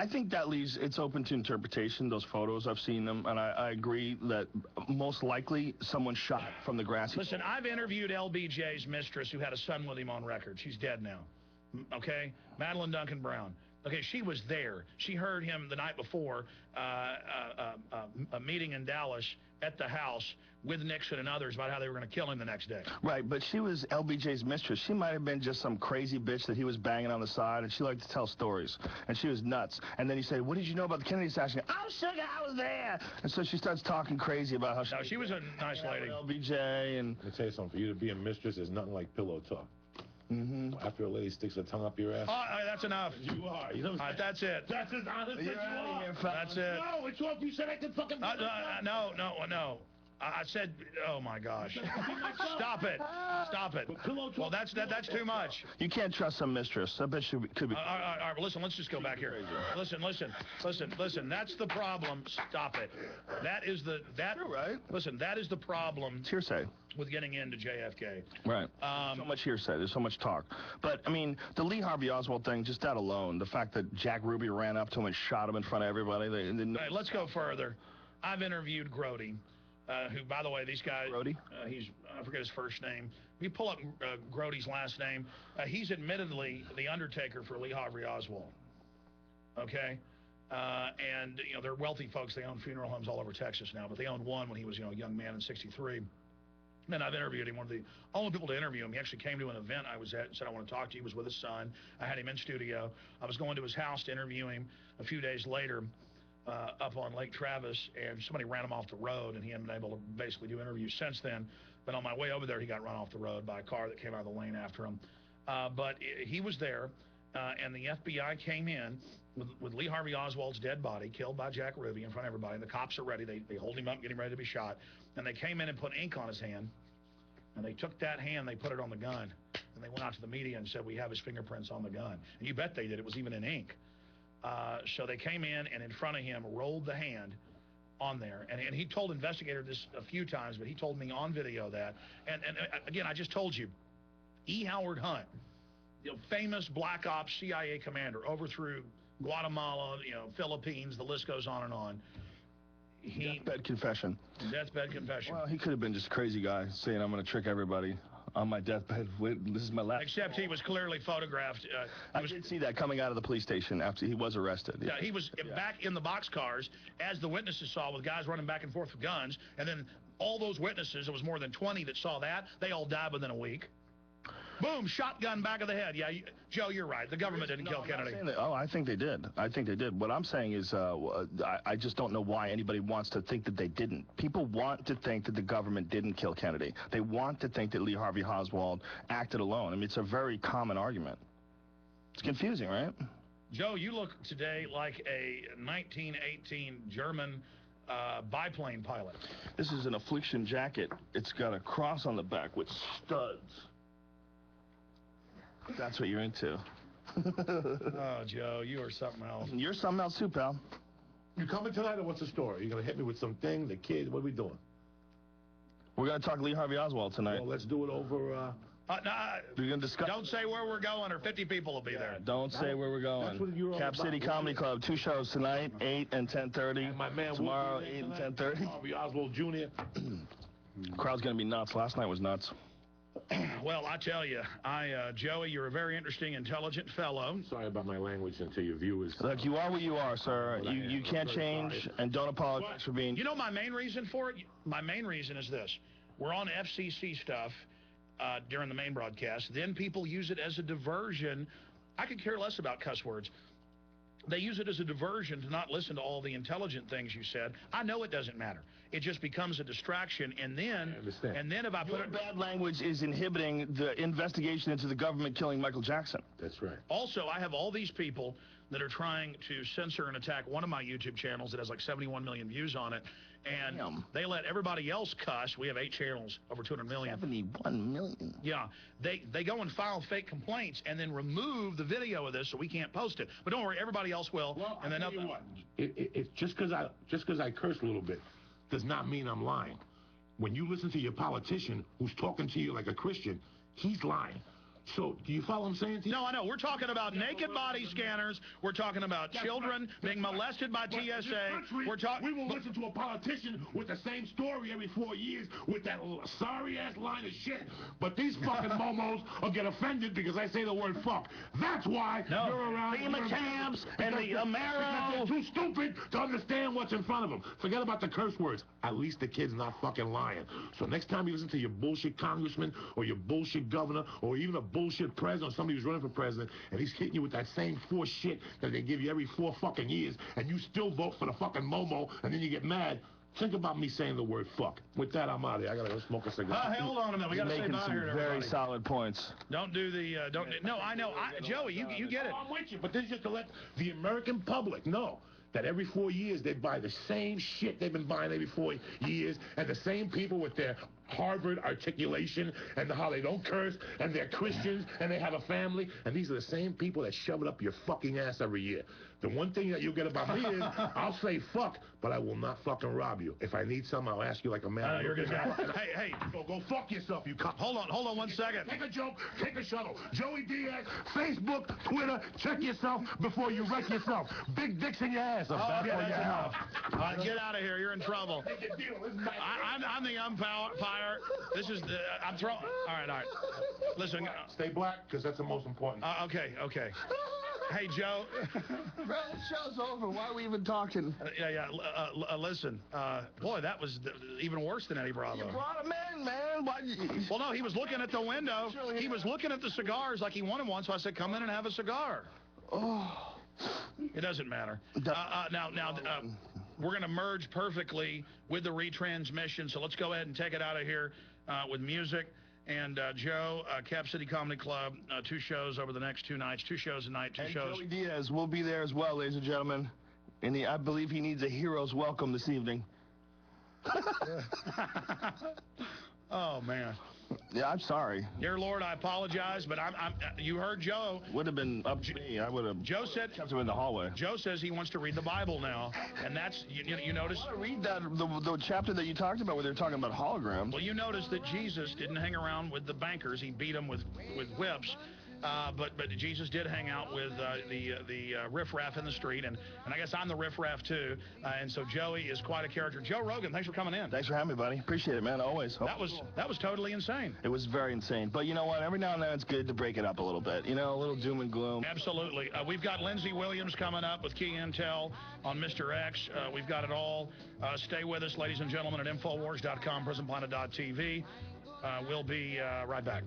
I think that it's open to interpretation, those photos. I've seen them, and I agree that most likely someone shot from the grassy. Listen, I've interviewed LBJ's mistress who had a son with him on record. She's dead now. Okay? Madeline Duncan Brown. Okay, she was there. She heard him the night before a meeting in Dallas at the house with Nixon and others about how they were going to kill him the next day. Right, but she was LBJ's mistress. She might have been just some crazy bitch that he was banging on the side, and she liked to tell stories, and she was nuts. And then he said, what did you know about the Kennedy assassination? Oh, sugar, I was there. And so she starts talking crazy about how she was a nice lady. LBJ, and... Let me tell you something. For you to be a mistress is nothing like pillow talk. Mm-hmm. After a lady sticks her tongue up your ass. Oh, that's enough. You are. You know what I'm saying? That's it. That's as honest as you are. That's it. No, it's what you said I could fucking... No. I said, oh my gosh. Stop it. Stop it. Well, that's too much. You can't trust some mistress. I bet you could be. All right, listen, let's just go back here. Listen. That's the problem. Stop it. You're right. Listen, that is the problem. It's hearsay. With getting into JFK. Right. So much hearsay. There's so much talk. But, I mean, the Lee Harvey Oswald thing, just that alone, the fact that Jack Ruby ran up to him and shot him in front of everybody. Right, let's go further. I've interviewed Grody. Who, by the way, these guys, Grody? I forget his first name. If you pull up Grody's last name, he's admittedly the undertaker for Lee Harvey Oswald. Okay? And, you know, they're wealthy folks. They own funeral homes all over Texas now, but they owned one when he was, you know, a young man in '63. And I've interviewed him, one of the only people to interview him. He actually came to an event I was at and said, I want to talk to you. He was with his son. I had him in studio. I was going to his house to interview him a few days later. Up on Lake Travis, and somebody ran him off the road, and he hadn't been able to basically do interviews since then. But on my way over there, he got run off the road by a car that came out of the lane after him. But he was there, and the FBI came in with Lee Harvey Oswald's dead body, killed by Jack Ruby in front of everybody. And the cops are ready. They hold him up, get him ready to be shot. And they came in and put ink on his hand, and they took that hand, they put it on the gun, and they went out to the media and said, we have his fingerprints on the gun. And you bet they did. It was even in ink. So they came in front of him rolled the hand on there. And he told investigators this a few times, but he told me on video that. And again, I just told you, E. Howard Hunt, you know, famous Black Ops CIA commander, overthrew Guatemala, you know, Philippines, the list goes on and on. Deathbed confession. Deathbed confession. Well, he could have been just a crazy guy saying, I'm going to trick everybody on my deathbed. This is my last. Except he was clearly photographed. I did see that coming out of the police station after he was arrested. Yeah, he was back in the boxcars, as the witnesses saw, with guys running back and forth with guns. And then all those witnesses, it was more than 20 that saw that, they all died within a week. Boom, shotgun back of the head. Yeah, Joe, you're right. The government didn't kill Kennedy. I think they did. I think they did. What I'm saying is I just don't know why anybody wants to think that they didn't. People want to think that the government didn't kill Kennedy. They want to think that Lee Harvey Oswald acted alone. I mean, it's a very common argument. It's confusing, right? Joe, you look today like a 1918 German biplane pilot. This is an affliction jacket. It's got a cross on the back with studs. That's what you're into. Oh, Joe, you are something else. You're something else too, pal. You coming tonight, or what's the story? You gonna hit me with something, the kid? What are we doing? We're gonna talk Lee Harvey Oswald tonight. Well, let's do it over. We're gonna discuss. Don't say where we're going, or 50 people will be there. Don't say where we're going. That's what you're Cap City Comedy Club, 2 shows tonight, 8 and 10:30. And my man tomorrow, 8 and 10:30. Harvey Oswald Jr. Crowd's gonna be nuts. Last night was nuts. Well, I tell you, Joey, you're a very interesting, intelligent fellow. Sorry about my language and to your viewers. Look, you are what you are, sir. You can't change, and don't apologize for being... You know my main reason for it? My main reason is this. We're on FCC stuff during the main broadcast. Then people use it as a diversion. I could care less about cuss words. They use it as a diversion to not listen to all the intelligent things you said. I know it doesn't matter. It just becomes a distraction, and then if I put it... bad language is inhibiting the investigation into the government killing Michael Jackson. That's right. Also, I have all these people that are trying to censor and attack one of my YouTube channels that has like 71 million views on it, and they let everybody else cuss. We have 8 channels, over 200 million. 71 million. Yeah. They go and file fake complaints and then remove the video of this so we can't post it. But don't worry, everybody else will. Well, and then I'll tell you what. It's just because I curse a little bit does not mean I'm lying. When you listen to your politician who's talking to you like a Christian, he's lying. So, do you follow what I'm saying to you? No, I know. We're talking about naked body scanners. We're talking about children being molested by TSA. We will listen to a politician with the same story every 4 years with that sorry-ass line of shit. But these fucking momos will get offended because I say the word fuck. That's why you're around FEMA camps and the because Amero. they're too stupid to understand what's in front of them. Forget about the curse words. At least the kid's not fucking lying. So next time you listen to your bullshit congressman or your bullshit governor or even a bullshit president or somebody who's running for president and he's hitting you with that same force shit that they give you every 4 fucking years and you still vote for the fucking Momo and then you get mad, think about me saying the word fuck. With that, I'm out of here. I gotta go smoke a cigar. Hey, hold on a minute. We gotta say bye here to very everybody. solid points. Don't do the, no, I know. Joey, you get it. I'm with you, but this is just to let the American public know that every 4 years they buy the same shit they've been buying every 4 years, and the same people with their Harvard articulation and how they don't curse, and they're Christians, and they have a family, and these are the same people that shove it up your fucking ass every year. The one thing that you'll get about me is I'll say fuck, but I will not fucking rob you. If I need something, I'll ask you like a man. You're a good guy. Hey, go fuck yourself, you cunt. hold on 1 second. Take a joke, take a shuttle. Joey Diaz, Facebook, Twitter, check yourself before you wreck yourself. Big dicks in your ass. Okay, that's enough. Get out of here. You're in trouble. I'm the umpire. This is the, I'm throwing. All right. Listen. Stay black, because that's the most important. Okay. Hey, Joe. Bro, the show's over. Why are we even talking? Listen. Boy, that was even worse than Eddie Bravo. You brought him in, man. Why? Well, no, he was looking at the window. He was looking at the cigars like he wanted one, so I said, come in and have a cigar. Oh. It doesn't matter. Now, we're going to merge perfectly with the retransmission, so let's go ahead and take it out of here with music. And Joe, Cap City Comedy Club, 2 shows over the next 2 nights, 2 shows a night, 2 shows. Joey Diaz will be there as well, ladies and gentlemen. And I believe he needs a hero's welcome this evening. Oh, man. Yeah, I'm sorry. Dear Lord, I apologize, but you heard Joe. Would have been up to me. I would have. Joe said kept him in the hallway. Joe says he wants to read the Bible now, and that's you notice. I want to read that the chapter that you talked about where they're talking about holograms. Well, you notice that Jesus didn't hang around with the bankers; he beat them with whips. But Jesus did hang out with the riffraff in the street, and I guess I'm the riffraff too. And so Joey is quite a character. Joe Rogan, thanks for coming in. Thanks for having me, buddy. Appreciate it, man. Always. That was totally insane. It was very insane. But you know what? Every now and then it's good to break it up a little bit. You know, a little doom and gloom. Absolutely. We've got Lindsey Williams coming up with Key Intel on Mr. X. We've got it all. Stay with us, ladies and gentlemen, at Infowars.com, PrisonPlanet.tv. We'll be right back.